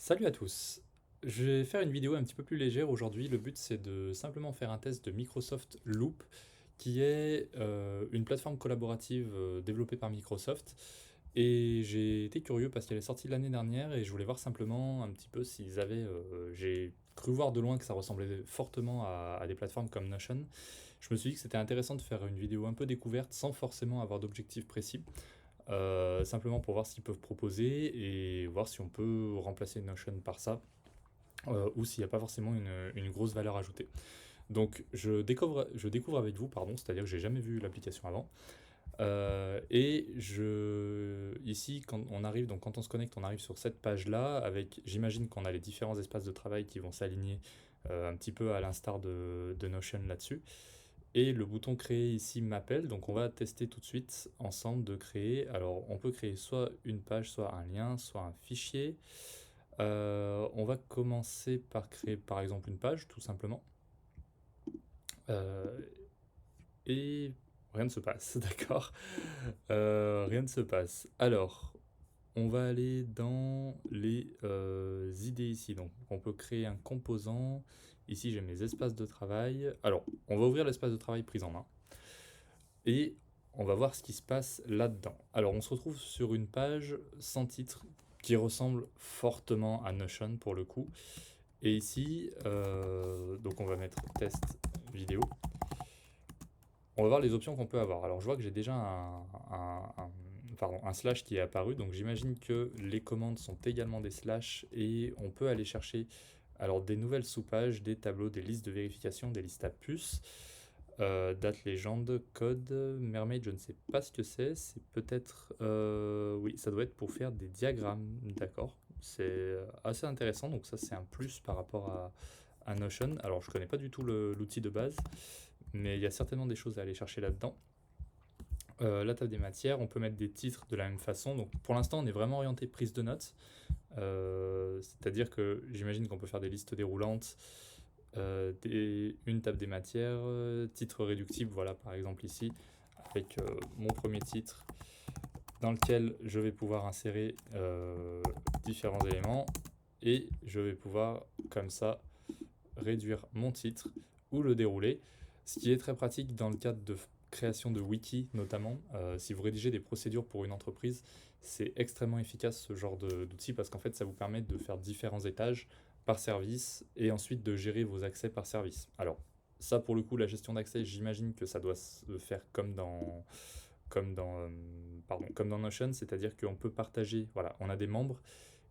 Salut à tous. Je vais faire une vidéo un petit peu plus légère aujourd'hui. Le but c'est de simplement faire un test de Microsoft Loop, qui est une plateforme collaborative développée par Microsoft. Et j'ai été curieux parce qu'elle est sortie l'année dernière et je voulais voir simplement un petit peu s'ils avaient... j'ai cru voir de loin que ça ressemblait fortement à des plateformes comme Notion. Je me suis dit que c'était intéressant de faire une vidéo un peu découverte sans forcément avoir d'objectif précis. Simplement pour voir ce qu'ils peuvent proposer et voir si on peut remplacer Notion par ça, ou s'il n'y a pas forcément une grosse valeur ajoutée. Donc je découvre avec vous, pardon, c'est-à-dire que j'ai jamais vu l'application avant. Ici, quand on arrive, donc quand on se connecte, on arrive sur cette page-là, avec, j'imagine qu'on a les différents espaces de travail qui vont s'aligner un petit peu à l'instar de Notion là-dessus. Et le bouton créer ici m'appelle, donc on va tester tout de suite ensemble de créer. Alors on peut créer soit une page, soit un lien, soit un fichier. On va commencer par créer par exemple une page, tout simplement. Euh, et rien ne se passe, d'accord. Rien ne se passe. Alors, on va aller dans les idées ici. Donc on peut créer un composant. Ici j'ai mes espaces de travail. Alors, on va ouvrir l'espace de travail prise en main. Et on va voir ce qui se passe là-dedans. Alors on se retrouve sur une page sans titre qui ressemble fortement à Notion pour le coup. Et ici, donc on va mettre test vidéo. On va voir les options qu'on peut avoir. Alors je vois que j'ai déjà un slash qui est apparu, donc j'imagine que les commandes sont également des slash et on peut aller chercher alors des nouvelles sous-pages, des tableaux, des listes de vérification, des listes à puces. Date légende, code, mermaid, je ne sais pas ce que c'est. C'est peut-être. Oui, ça doit être pour faire des diagrammes, d'accord. C'est assez intéressant, donc ça c'est un plus par rapport à Notion. Alors je connais pas du tout l'outil de base, mais il y a certainement des choses à aller chercher là-dedans. La table des matières, on peut mettre des titres de la même façon. Donc pour l'instant, on est vraiment orienté prise de notes. C'est-à-dire que j'imagine qu'on peut faire des listes déroulantes, une table des matières, titre réductible, voilà par exemple ici, avec mon premier titre dans lequel je vais pouvoir insérer différents éléments et je vais pouvoir comme ça réduire mon titre ou le dérouler, ce qui est très pratique dans le cadre de création de wiki notamment. Si vous rédigez des procédures pour une entreprise, c'est extrêmement efficace ce genre d'outil parce qu'en fait ça vous permet de faire différents étages par service et ensuite de gérer vos accès par service. Alors ça pour le coup la gestion d'accès j'imagine que ça doit se faire comme dans Notion, c'est-à-dire qu'on peut partager, voilà, on a des membres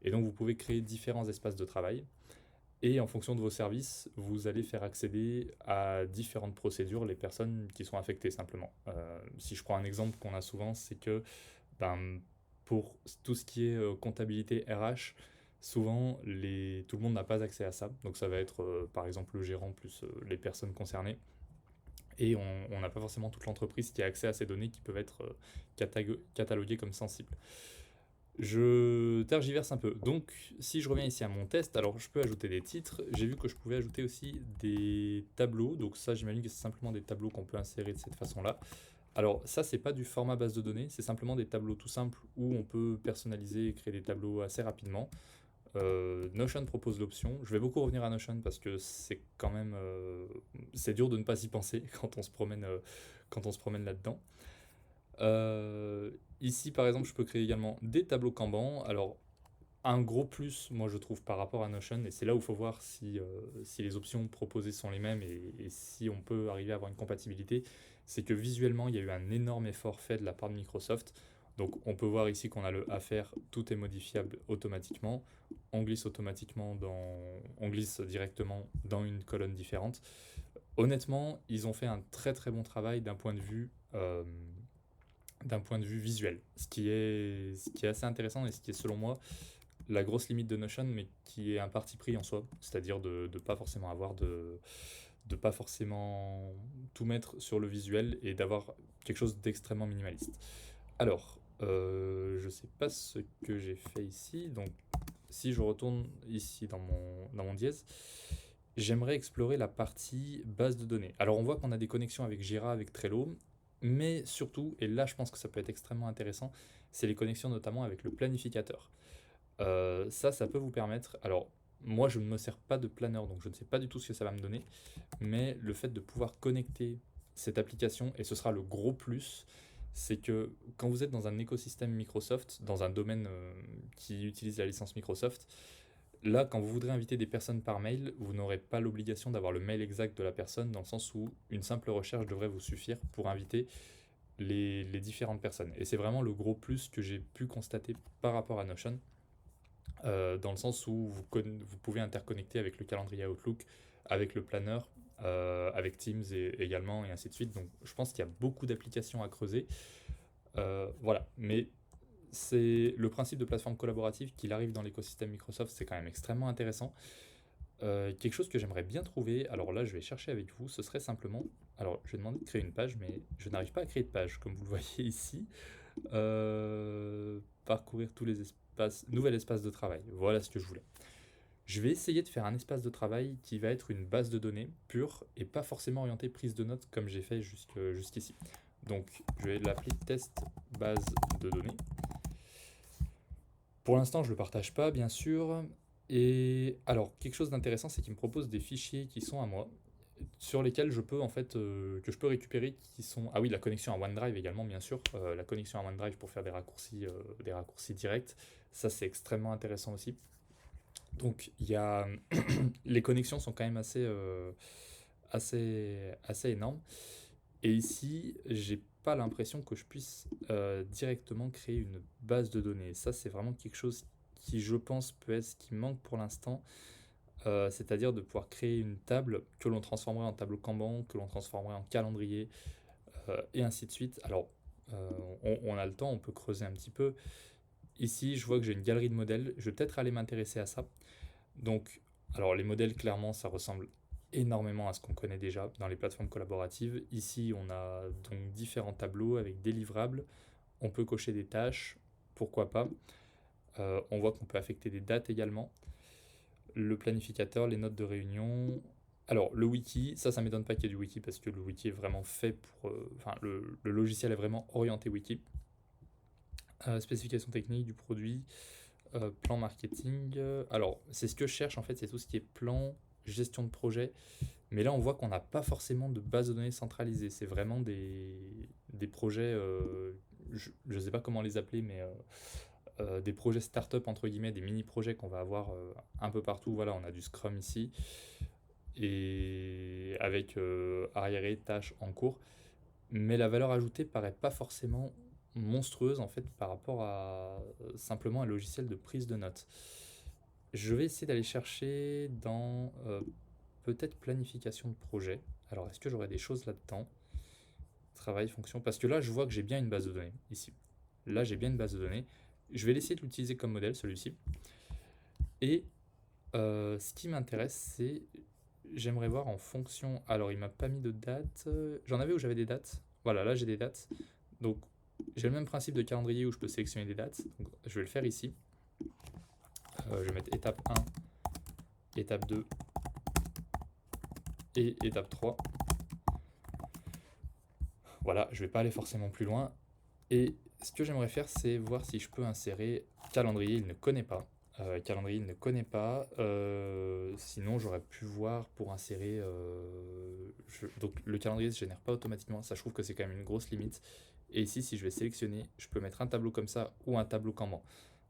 et donc vous pouvez créer différents espaces de travail. Et en fonction de vos services, vous allez faire accéder à différentes procédures les personnes qui sont affectées simplement. Si je prends un exemple qu'on a souvent, c'est que ben, pour tout ce qui est comptabilité RH, souvent tout le monde n'a pas accès à ça. Donc ça va être par exemple le gérant plus les personnes concernées. Et on n'a pas forcément toute l'entreprise qui a accès à ces données qui peuvent être cataloguées comme sensibles. Je tergiverse un peu. Donc, si je reviens ici à mon test, alors je peux ajouter des titres. J'ai vu que je pouvais ajouter aussi des tableaux. Donc ça, j'imagine que c'est simplement des tableaux qu'on peut insérer de cette façon-là. Alors ça, c'est pas du format base de données, c'est simplement des tableaux tout simples où on peut personnaliser et créer des tableaux assez rapidement. Notion propose l'option. Je vais beaucoup revenir à Notion parce que c'est quand même c'est dur de ne pas y penser quand on se promène là-dedans. Ici, par exemple, je peux créer également des tableaux Kanban. Alors, un gros plus, moi, je trouve, par rapport à Notion, et c'est là où il faut voir si les options proposées sont les mêmes et si on peut arriver à avoir une compatibilité, c'est que visuellement, il y a eu un énorme effort fait de la part de Microsoft. Donc, on peut voir ici qu'on a le à faire, tout est modifiable automatiquement. On glisse directement dans une colonne différente. Honnêtement, ils ont fait un très très bon travail d'un point de vue visuel. Ce qui est assez intéressant et ce qui est selon moi la grosse limite de Notion, mais qui est un parti pris en soi, c'est-à-dire de ne pas forcément de pas forcément tout mettre sur le visuel et d'avoir quelque chose d'extrêmement minimaliste. Alors, je sais pas ce que j'ai fait ici, donc si je retourne ici dans mon dièse, j'aimerais explorer la partie base de données. Alors on voit qu'on a des connexions avec Jira, avec Trello, mais surtout, et là je pense que ça peut être extrêmement intéressant, c'est les connexions notamment avec le planificateur. Ça peut vous permettre. Alors, moi, je ne me sers pas de planeur, donc je ne sais pas du tout ce que ça va me donner, mais le fait de pouvoir connecter cette application, et ce sera le gros plus, c'est que quand vous êtes dans un écosystème Microsoft, dans un domaine qui utilise la licence Microsoft, là, quand vous voudrez inviter des personnes par mail, vous n'aurez pas l'obligation d'avoir le mail exact de la personne, dans le sens où une simple recherche devrait vous suffire pour inviter les différentes personnes. Et c'est vraiment le gros plus que j'ai pu constater par rapport à Notion, dans le sens où vous pouvez interconnecter avec le calendrier Outlook, avec le planeur, avec Teams également, et ainsi de suite. Donc je pense qu'il y a beaucoup d'applications à creuser. Voilà, mais c'est le principe de plateforme collaborative qu'il arrive dans l'écosystème Microsoft, c'est quand même extrêmement intéressant. Quelque chose que j'aimerais bien trouver, alors là je vais chercher avec vous, ce serait simplement, alors je vais demander de créer une page, mais je n'arrive pas à créer de page, comme vous le voyez ici. Parcourir tous les espaces, nouvel espace de travail, voilà ce que je voulais. Je vais essayer de faire un espace de travail qui va être une base de données pure et pas forcément orienté prise de notes comme j'ai fait jusqu'ici. Donc je vais l'appeler test base de données. Pour l'instant, je ne le partage pas, bien sûr. Et alors, quelque chose d'intéressant, c'est qu'il me propose des fichiers qui sont à moi, sur lesquels je peux en fait que je peux récupérer, qui sont ah oui, la connexion à OneDrive également, bien sûr, la connexion à OneDrive pour faire des raccourcis directs. Ça, c'est extrêmement intéressant aussi. Donc, il y a les connexions sont quand même assez énormes. Et ici, j'ai pas l'impression que je puisse directement créer une base de données. Ça, c'est vraiment quelque chose qui, je pense, peut être ce qui manque pour l'instant. C'est-à-dire de pouvoir créer une table que l'on transformerait en tableau Kanban, que l'on transformerait en calendrier, et ainsi de suite. Alors, on a le temps, on peut creuser un petit peu. Ici, je vois que j'ai une galerie de modèles. Je vais peut-être aller m'intéresser à ça. Donc, alors les modèles, clairement, ça ressemble énormément à ce qu'on connaît déjà dans les plateformes collaboratives. Ici, on a donc différents tableaux avec des livrables. On peut cocher des tâches, pourquoi pas. On voit qu'on peut affecter des dates également. Le planificateur, les notes de réunion. Alors, le wiki, ça m'étonne pas qu'il y ait du wiki parce que le wiki est vraiment fait pour. Enfin, le logiciel est vraiment orienté wiki. Spécification technique du produit, plan marketing. Alors, c'est ce que je cherche en fait, c'est tout ce qui est plan, gestion de projet. Mais là, on voit qu'on n'a pas forcément de base de données centralisée. C'est vraiment des projets, je ne sais pas comment les appeler, mais des projets start-up, entre guillemets, des mini-projets qu'on va avoir un peu partout. Voilà, on a du Scrum ici, et avec arriéré, tâches en cours. Mais la valeur ajoutée paraît pas forcément monstrueuse en fait par rapport à simplement un logiciel de prise de notes. Je vais essayer d'aller chercher dans peut-être planification de projet. Alors est-ce que j'aurais des choses là-dedans? Travail, fonction. Parce que là je vois que j'ai bien une base de données ici. Là j'ai bien une base de données. Je vais essayer de l'utiliser comme modèle celui-ci. Et ce qui m'intéresse c'est j'aimerais voir en fonction. Alors il m'a pas mis de date. J'en avais où j'avais des dates. Voilà, là j'ai des dates. Donc j'ai le même principe de calendrier où je peux sélectionner des dates. Donc, je vais le faire ici. Je vais mettre étape 1, étape 2 et étape 3. Voilà, je ne vais pas aller forcément plus loin. Et ce que j'aimerais faire, c'est voir si je peux insérer calendrier, il ne connaît pas. Calendrier, il ne connaît pas. Sinon, j'aurais pu voir pour insérer. Donc, le calendrier ne se génère pas automatiquement. Ça, je trouve que c'est quand même une grosse limite. Et ici, si je vais sélectionner, je peux mettre un tableau comme ça ou un tableau Kanban.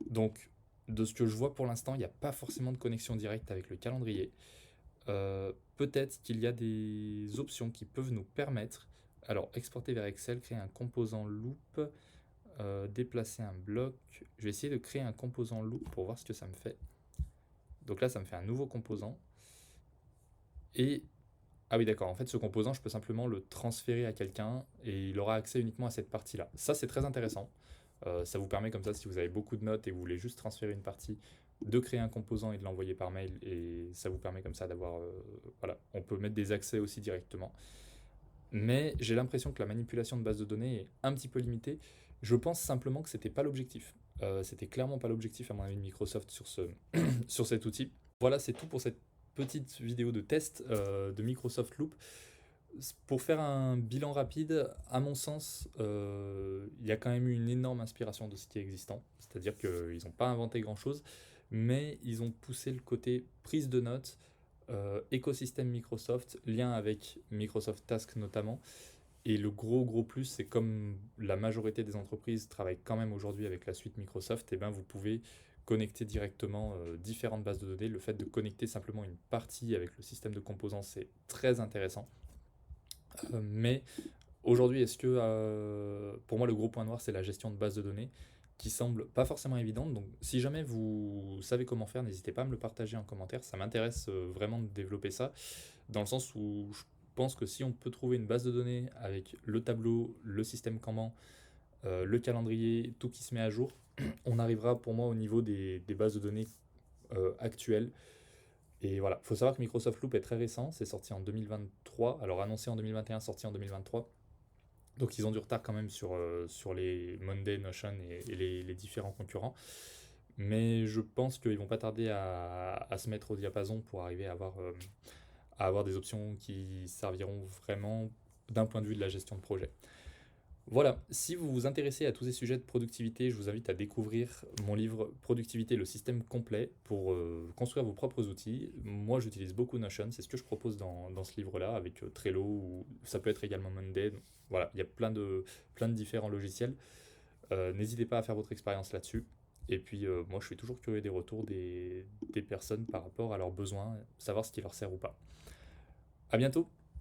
Donc, de ce que je vois pour l'instant, il n'y a pas forcément de connexion directe avec le calendrier. Peut-être qu'il y a des options qui peuvent nous permettre. Alors, exporter vers Excel, créer un composant loop, déplacer un bloc. Je vais essayer de créer un composant loop pour voir ce que ça me fait. Donc là, ça me fait un nouveau composant. Et ah oui, d'accord. En fait, ce composant, je peux simplement le transférer à quelqu'un et il aura accès uniquement à cette partie-là. Ça, c'est très intéressant. Ça vous permet comme ça, si vous avez beaucoup de notes et vous voulez juste transférer une partie, de créer un composant et de l'envoyer par mail. Et ça vous permet comme ça d'avoir... voilà, on peut mettre des accès aussi directement. Mais j'ai l'impression que la manipulation de base de données est un petit peu limitée. Je pense simplement que c'était pas l'objectif. C'était clairement pas l'objectif, à mon avis, de Microsoft sur cet outil. Voilà, c'est tout pour cette petite vidéo de test de Microsoft Loop. Pour faire un bilan rapide, à mon sens, il y a quand même eu une énorme inspiration de ce qui est existant. C'est-à-dire qu'ils n'ont pas inventé grand-chose, mais ils ont poussé le côté prise de notes, écosystème Microsoft, lien avec Microsoft Task notamment. Et le gros plus, c'est comme la majorité des entreprises travaillent quand même aujourd'hui avec la suite Microsoft, et ben vous pouvez connecter directement différentes bases de données. Le fait de connecter simplement une partie avec le système de composants, c'est très intéressant. Mais aujourd'hui, pour moi, le gros point noir, c'est la gestion de bases de données qui semble pas forcément évidente. Donc, si jamais vous savez comment faire, n'hésitez pas à me le partager en commentaire. Ça m'intéresse vraiment de développer ça, dans le sens où je pense que si on peut trouver une base de données avec le tableau, le système Kanban, le calendrier, tout qui se met à jour, on arrivera pour moi au niveau des bases de données actuelles. Et voilà, il faut savoir que Microsoft Loop est très récent, c'est sorti en 2023, alors annoncé en 2021, sorti en 2023. Donc ils ont du retard quand même sur les Monday, Notion et les différents concurrents. Mais je pense qu'ils vont pas tarder à se mettre au diapason pour arriver à avoir des options qui serviront vraiment d'un point de vue de la gestion de projet. Voilà, si vous vous intéressez à tous ces sujets de productivité, je vous invite à découvrir mon livre Productivité, le système complet pour construire vos propres outils. Moi, j'utilise beaucoup Notion, c'est ce que je propose dans ce livre-là, avec Trello, ou ça peut être également Monday. Donc, voilà, il y a plein de différents logiciels. N'hésitez pas à faire votre expérience là-dessus. Et puis, moi, je suis toujours curieux des retours des personnes par rapport à leurs besoins, savoir ce qui leur sert ou pas. À bientôt!